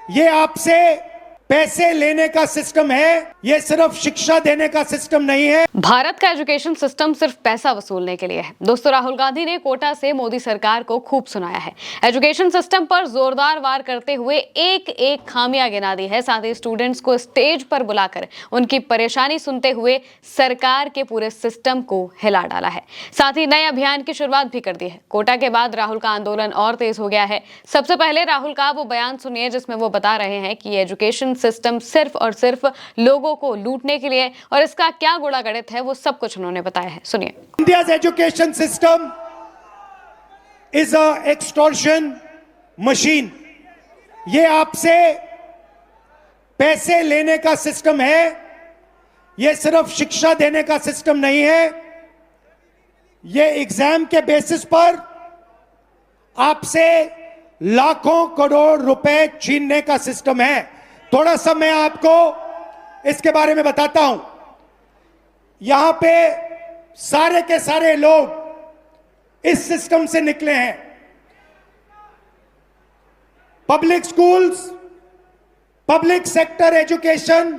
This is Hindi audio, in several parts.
ये आपसे पैसे लेने का सिस्टम है, ये सिर्फ शिक्षा देने का सिस्टम नहीं है। भारत का एजुकेशन सिस्टम सिर्फ पैसा वसूलने के लिए है। दोस्तों, राहुल गांधी ने कोटा से मोदी सरकार को खूब सुनाया है। एजुकेशन सिस्टम पर जोरदार वार करते हुए एक एक खामियां गिना दी है। साथ ही स्टूडेंट्स को स्टेज पर बुलाकर उनकी परेशानी सुनते हुए सरकार के पूरे सिस्टम को हिला डाला है। साथ ही नए अभियान की शुरुआत भी कर दी है। कोटा के बाद राहुल का आंदोलन और तेज हो गया है। सबसे पहले राहुल का वो बयान सुनिए जिसमें वो बता रहे हैं कि एजुकेशन सिस्टम सिर्फ और सिर्फ लोगों को लूटने के लिए, और इसका क्या गुणा गणित है वो सब कुछ उन्होंने बताया है। सुनिए। India's education system is a extortion machine. ये आपसे पैसे लेने का सिस्टम है, ये सिर्फ शिक्षा देने का सिस्टम नहीं है। ये एग्जाम के बेसिस पर आपसे लाखों करोड़ रुपए छीनने का सिस्टम है। थोड़ा सा मैं आपको इसके बारे में बताता हूं। यहां पे सारे के सारे लोग इस सिस्टम से निकले हैं। Public schools, public sector education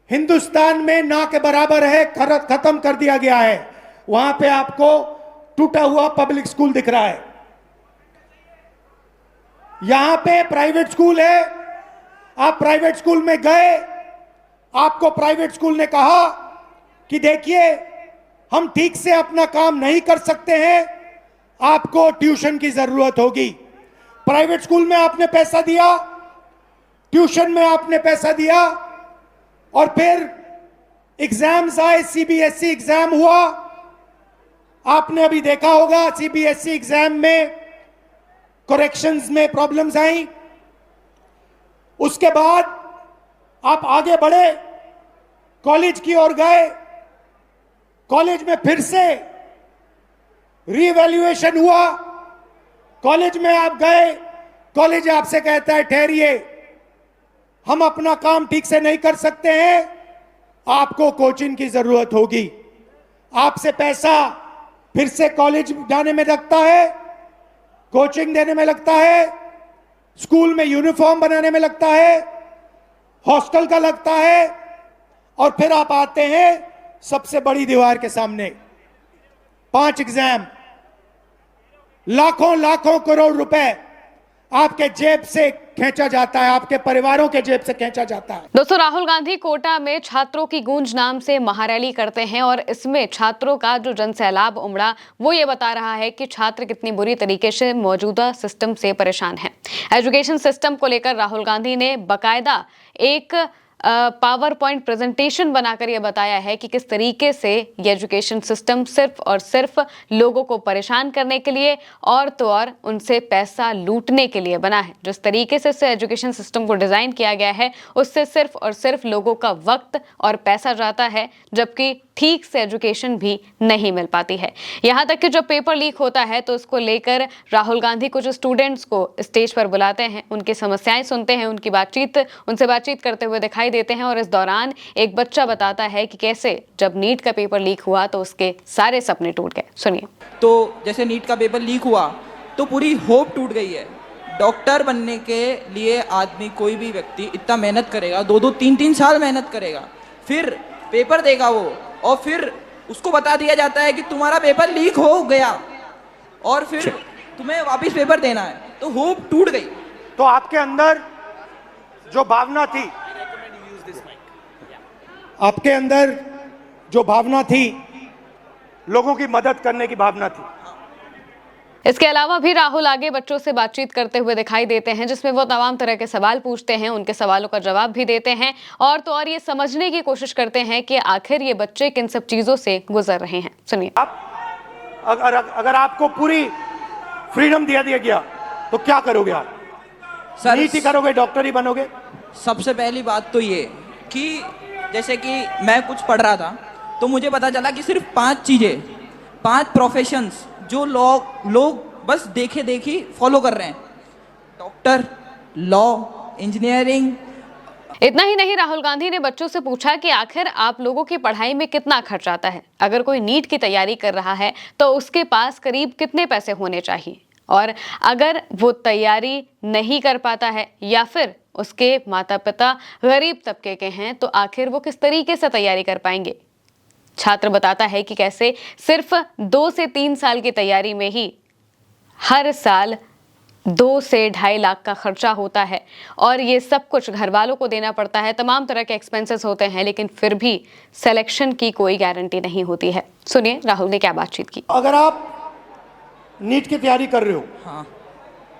Hindustan में ना के बराबर है, खत्म कर दिया गया है। वहां पे आपको टूटा हुआ पब्लिक स्कूल दिख रहा है। यहां पे प्राइवेट स्कूल है। आप प्राइवेट स्कूल में गए, आपको प्राइवेट स्कूल ने कहा कि देखिए हम ठीक से अपना काम नहीं कर सकते हैं, आपको ट्यूशन की जरूरत होगी। प्राइवेट स्कूल में आपने पैसा दिया, ट्यूशन में आपने पैसा दिया, और फिर एग्जाम्स आए, सीबीएसई एग्जाम हुआ। आपने अभी देखा होगा सीबीएसई एग्जाम में करेक्शंस में प्रॉब्लम्स आई। उसके बाद आप आगे बढ़े, कॉलेज की ओर गए। कॉलेज में फिर से रीवैल्यूएशन हुआ। कॉलेज में आप गए, कॉलेज आपसे कहता है ठहरिए, हम अपना काम ठीक से नहीं कर सकते हैं, आपको कोचिंग की जरूरत होगी। आपसे पैसा फिर से कॉलेज जाने में लगता है, कोचिंग देने में लगता है, स्कूल में यूनिफॉर्म बनाने में लगता है, हॉस्टल का लगता है, और फिर आप आते हैं सबसे बड़ी दीवार के सामने। 5 एग्जाम, लाखों लाखों करोड़ रुपए आपके जेब से खींचा जाता है, आपके परिवारों के जेब से खींचा जाता है। दोस्तों, राहुल गांधी कोटा में छात्रों की गूंज नाम से महारैली करते हैं और इसमें छात्रों का जो जनसैलाब उमड़ा वो ये बता रहा है कि छात्र कितनी बुरी तरीके से मौजूदा सिस्टम से परेशान हैं। एजुकेशन सिस्टम को लेकर राहुल गांधी ने बकायदा एक पावर पॉइंट प्रेजेंटेशन बनाकर यह बताया है कि किस तरीके से ये एजुकेशन सिस्टम सिर्फ और सिर्फ लोगों को परेशान करने के लिए और तो और उनसे पैसा लूटने के लिए बना है। जिस तरीके से इस एजुकेशन सिस्टम को डिजाइन किया गया है उससे सिर्फ और सिर्फ लोगों का वक्त और पैसा जाता है, जबकि ठीक से एजुकेशन भी नहीं मिल पाती है। यहाँ तक कि जब पेपर लीक होता है तो उसको लेकर राहुल गांधी कुछ स्टूडेंट्स को स्टेज पर बुलाते हैं, उनकी समस्याएं सुनते हैं, उनसे बातचीत करते हुए दिखाई देते हैं। और इस दौरान एक बच्चा बताता है कि कैसे जब नीट का पेपर लीक हुआ तो उसके सारे सपने टूट गए। सुनिए। तो जैसे नीट का पेपर लीक हुआ तो पूरी होप टूट गई है। डॉक्टर बनने के लिए आदमी, कोई भी व्यक्ति इतना मेहनत करेगा, 2-2, 3-3 साल मेहनत करेगा, फिर पेपर देगा वो, और फिर उसको बता दिया जाता है कि तुम्हारा पेपर लीक हो गया और फिर तुम्हें वापस पेपर देना है, तो होप टूट गई। तो आपके अंदर जो भावना थी, आपके अंदर जो भावना थी, लोगों की मदद करने की भावना थी। इसके अलावा भी राहुल आगे बच्चों से बातचीत करते हुए दिखाई देते हैं जिसमें वो तमाम तरह के सवाल पूछते हैं, उनके सवालों का जवाब भी देते हैं और तो और ये समझने की कोशिश करते हैं कि आखिर ये बच्चे किन सब चीजों से गुजर रहे हैं। सुनिए। अगर आपको पूरी फ्रीडम दिया गया तो क्या करोगे आप? सर, नीट ही करोगे, डॉक्टर ही बनोगे? सबसे पहली बात तो ये कि जैसे कि मैं कुछ पढ़ रहा था तो मुझे पता चला कि सिर्फ 5 चीजें, 5 प्रोफेशंस जो लोग बस देखे देखी फॉलो कर रहे हैं: डॉक्टर, लॉ, इंजीनियरिंग। इतना ही नहीं, राहुल गांधी ने बच्चों से पूछा कि आखिर आप लोगों की पढ़ाई में कितना खर्च आता है। अगर कोई नीट की तैयारी कर रहा है तो उसके पास करीब कितने पैसे होने चाहिए, और अगर वो तैयारी नहीं कर पाता है या फिर उसके माता पिता गरीब तबके के हैं, तो आखिर वो किस तरीके से तैयारी कर पाएंगे। छात्र बताता है कि कैसे सिर्फ 2 से 3 साल की तैयारी में ही हर साल 2 से 2.5 लाख का खर्चा होता है और ये सब कुछ घर वालों को देना पड़ता है। तमाम तरह के एक्सपेंसेस होते हैं, लेकिन फिर भी सिलेक्शन की कोई गारंटी नहीं होती है। सुनिए राहुल ने क्या बातचीत की। अगर आप नीट की तैयारी कर रहे हो, हाँ,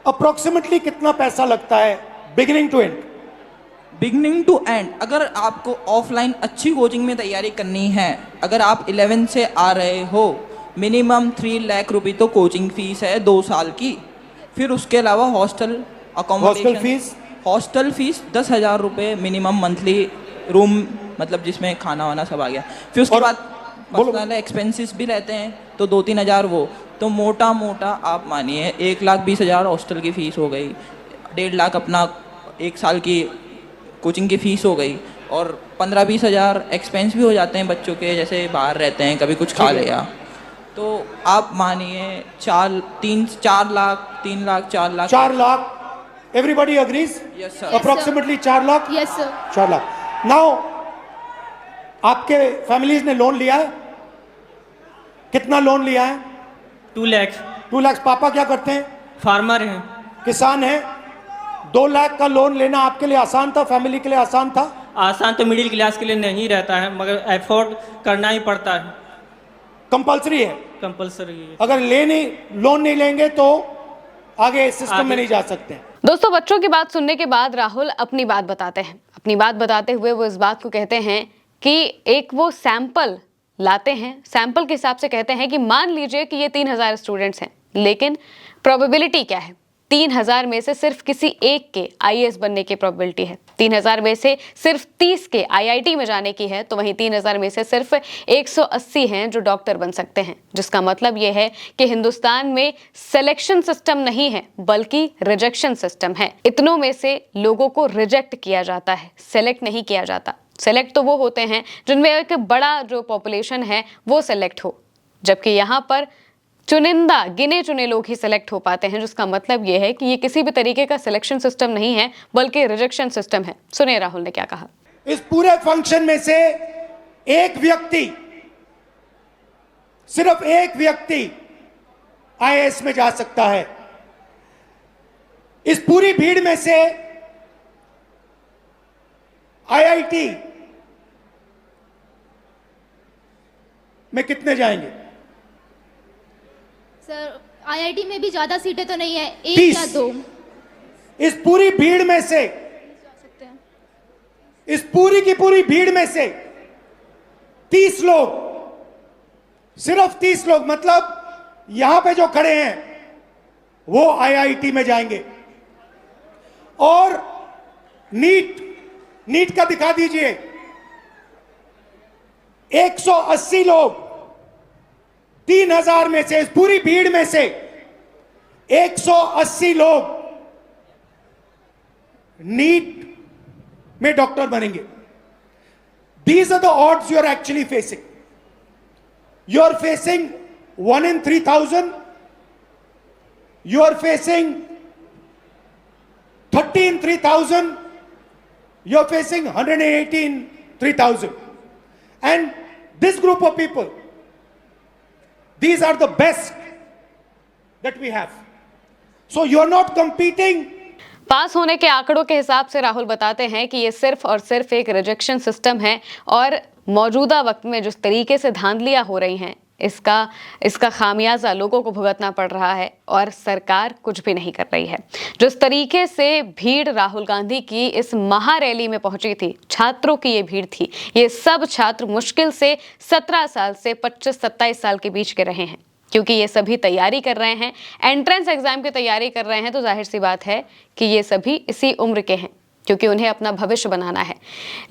अप्रोक्सीमेटली कितना पैसा लगता है beginning to end? Beginning to end अगर आपको ऑफलाइन अच्छी कोचिंग में तैयारी करनी है, अगर आप 11 से आ रहे हो, मिनिमम 3 लाख रुपए तो कोचिंग फीस है 2 साल की। फिर उसके अलावा हॉस्टल हॉस्टल फीस 10,000 रुपये मिनिमम मंथली, रूम मतलब जिसमें खाना वाना सब आ गया। फिर उसके बाद पर्सनल एक्सपेंसेस भी रहते हैं तो 2-3 हज़ार वो, तो मोटा मोटा आप मानिए 1,20,000 हॉस्टल की फ़ीस हो गई, 1.5 लाख अपना 1 साल की कोचिंग की फ़ीस हो गई, और 15-20 हज़ार एक्सपेंस भी हो जाते हैं बच्चों के, जैसे बाहर रहते हैं कभी कुछ खा लिया, तो आप मानिए 4 lakh 4 lakh. Everybody agrees? Yes sir. Approximately 4 lakh. Yes sir. 4 lakh. Now आपके फैमिलीज ने लोन लिया है? कितना लोन लिया है? 2 लाख। 2 लाख। पापा क्या करते हैं? फार्मर हैं। किसान हैं। 2 लाख का लोन लेना आपके लिए आसान था, फैमिली के लिए आसान था? आसान तो मिडिल क्लास के लिए नहीं रहता है, मगर एफोर्ड करना ही पड़ता है, कंपलसरी है, कंपलसरी है। अगर लोन नहीं लेंगे तो आगे सिस्टम में नहीं जा सकते। दोस्तों, बच्चों की बात सुनने के बाद राहुल अपनी बात बताते हैं। अपनी बात बताते हुए वो इस बात को कहते हैं कि एक वो सैंपल लाते हैं, सैंपल के हिसाब से कहते हैं कि मान लीजिए कि ये 3,000 स्टूडेंट्स हैं, लेकिन प्रोबेबिलिटी क्या है? 3,000 में से सिर्फ किसी एक के IAS बनने की प्रोबेबिलिटी है, 3,000 में से सिर्फ 30 के IIT में जाने की है, तो वहीं 3,000 में से सिर्फ 180 हैं जो डॉक्टर बन सकते हैं। जिसका मतलब ये है कि हिंदुस्तान में सिलेक्शन सिस्टम नहीं है, बल्कि रिजेक्शन सिस्टम है। इतनों में से लोगों को रिजेक्ट किया जाता है, सेलेक्ट नहीं किया जाता। सेलेक्ट तो वो होते हैं जिनमें एक बड़ा जो पॉपुलेशन है वो सेलेक्ट हो, जबकि यहाँ पर चुनिंदा गिने चुने लोग ही सिलेक्ट हो पाते हैं। जिसका मतलब यह है कि ये किसी भी तरीके का सिलेक्शन सिस्टम नहीं है, बल्कि रिजेक्शन सिस्टम है। सुनिए राहुल ने क्या कहा। इस पूरे फंक्शन में से एक व्यक्ति, सिर्फ एक व्यक्ति IAS में जा सकता है। इस पूरी भीड़ में से IIT में कितने जाएंगे? सर IIT में भी ज्यादा सीटें तो नहीं है, 1 30। या 2 इस पूरी भीड़ में से, सकते हैं। इस पूरी की पूरी भीड़ में से 30 लोग, सिर्फ 30 लोग, मतलब यहां पे जो खड़े हैं वो IIT में जाएंगे। और नीट का दिखा दीजिए, 180 लोग 3,000 में से, इस पूरी भीड़ में से 180 लोग नीट में डॉक्टर बनेंगे। These are the odds you are actually facing. You are facing 1 in 3,000. You are facing 30 in 3,000. You are facing 180 in 3,000. And this group of people, these are the best that we have. So you are not competing. पास होने के आंकड़ों के हिसाब से राहुल बताते हैं कि ये सिर्फ और सिर्फ एक रिजेक्शन सिस्टम है, और मौजूदा वक्त में जिस तरीके से धांधलियां हो रही हैं, इसका खामियाजा लोगों को भुगतना पड़ रहा है और सरकार कुछ भी नहीं कर रही है। जिस तरीके से भीड़ राहुल गांधी की इस महारैली में पहुंची थी, छात्रों की ये भीड़ थी, ये सब छात्र मुश्किल से 17 साल से 25-27 साल के बीच के रहे हैं, क्योंकि ये सभी तैयारी कर रहे हैं, एंट्रेंस एग्जाम की तैयारी कर रहे हैं। तो जाहिर सी बात है कि ये सभी इसी उम्र के हैं, क्योंकि उन्हें अपना भविष्य बनाना है।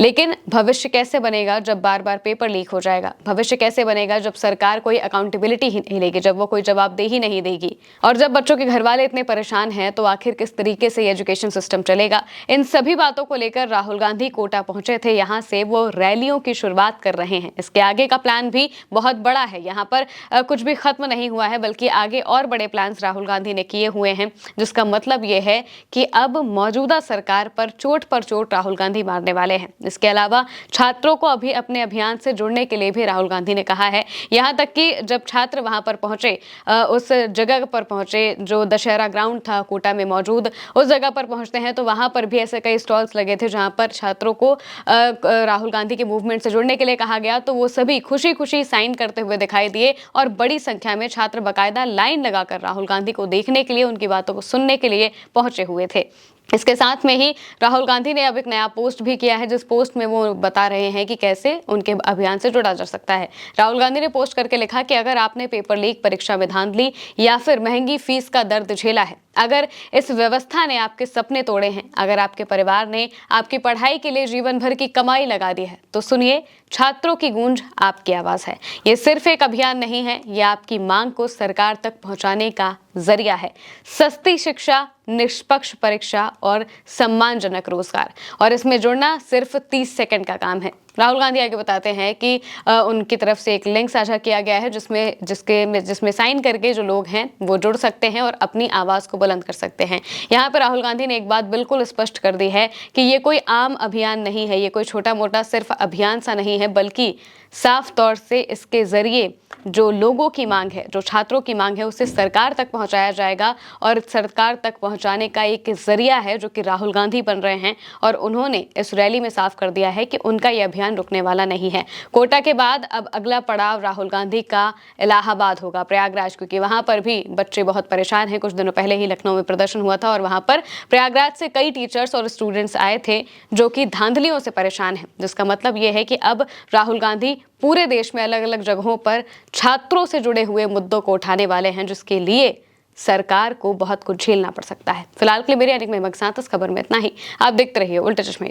लेकिन भविष्य कैसे बनेगा जब बार बार पेपर लीक हो जाएगा? भविष्य कैसे बनेगा जब सरकार कोई अकाउंटेबिलिटी ही नहीं लेगी, जब वो कोई जवाबदेही नहीं देगी? और जब बच्चों के घर वाले इतने परेशान हैं, तो आखिर किस तरीके से ये एजुकेशन सिस्टम चलेगा? इन सभी बातों को लेकर राहुल गांधी कोटा पहुंचे थे। यहाँ से वो रैलियों की शुरुआत कर रहे हैं। इसके आगे का प्लान भी बहुत बड़ा है। यहाँ पर कुछ भी खत्म नहीं हुआ है, बल्कि आगे और बड़े प्लान्स राहुल गांधी ने किए हुए हैं, जिसका मतलब ये है कि अब मौजूदा सरकार पर चोट पर चोट राहुल गांधी मारने वाले हैं। इसके अलावा छात्रों को अभी अपने अभियान से जुड़ने के लिए भी राहुल गांधी ने कहा है। यहाँ तक कि जब छात्र वहां पर पहुंचे, उस जगह पर पहुंचे जो दशहरा ग्राउंड था कोटा में मौजूद, उस जगह पर पहुंचते हैं तो वहां पर भी ऐसे कई स्टॉल्स लगे थे जहां पर छात्रों को राहुल गांधी के मूवमेंट से जुड़ने के लिए कहा गया। तो वो सभी खुशी खुशी साइन करते हुए दिखाई दिए और बड़ी संख्या में छात्र बाकायदा लाइन लगाकर राहुल गांधी को देखने के लिए, उनकी बातों को सुनने के लिए पहुंचे हुए थे। इसके साथ में ही राहुल गांधी ने अब एक नया पोस्ट भी किया है, जिस पोस्ट में वो बता रहे हैं कि कैसे उनके अभियान से जुड़ा जा सकता है। राहुल गांधी ने पोस्ट करके लिखा कि अगर आपने पेपर लीक, परीक्षा में धांधली या फिर महंगी फीस का दर्द झेला है, अगर इस व्यवस्था ने आपके सपने तोड़े हैं, अगर आपके परिवार ने आपकी पढ़ाई के लिए जीवन भर की कमाई लगा दी है, तो सुनिए, छात्रों की गूंज आपकी आवाज है। ये सिर्फ एक अभियान नहीं है, ये आपकी मांग को सरकार तक पहुंचाने का जरिया है। सस्ती शिक्षा, निष्पक्ष परीक्षा और सम्मानजनक रोजगार, और इसमें जुड़ना सिर्फ 30 सेकंड का काम है। राहुल गांधी आगे बताते हैं कि उनकी तरफ से एक लिंक साझा किया गया है जिसमें साइन करके जो लोग हैं वो जुड़ सकते हैं और अपनी आवाज को बुलंद कर सकते हैं। यहाँ पर राहुल गांधी ने एक बात बिल्कुल स्पष्ट कर दी है कि ये कोई आम अभियान नहीं है, ये कोई छोटा मोटा सिर्फ अभियान सा नहीं है, बल्कि साफ तौर से इसके जरिए जो लोगों की मांग है, जो छात्रों की मांग है, उसे सरकार तक पहुंचाया जाएगा और सरकार तक पहुंचाने का एक जरिया है जो कि राहुल गांधी बन रहे हैं। और उन्होंने इस रैली में साफ कर दिया है कि उनका यह अभियान रुकने वाला नहीं है। कोटा के बाद अब अगला पड़ाव राहुल गांधी का इलाहाबाद होगा, प्रयागराज, क्योंकि वहां पर भी बच्चे बहुत परेशान हैं। कुछ दिनों पहले ही लखनऊ में प्रदर्शन हुआ था और वहां पर प्रयागराज से कई टीचर्स और स्टूडेंट्स आए थे जो कि धांधलियों से परेशान हैं, जिसका मतलब यह है कि अब राहुल गांधी पूरे देश में अलग अलग जगहों पर छात्रों से जुड़े हुए मुद्दों को उठाने वाले हैं, जिसके लिए सरकार को बहुत कुछ झेलना पड़ सकता है। फिलहाल के लिए मेरे यानी मेहमक साथ इस खबर में इतना ही। आप देखते रहिए उल्टे चश्मे।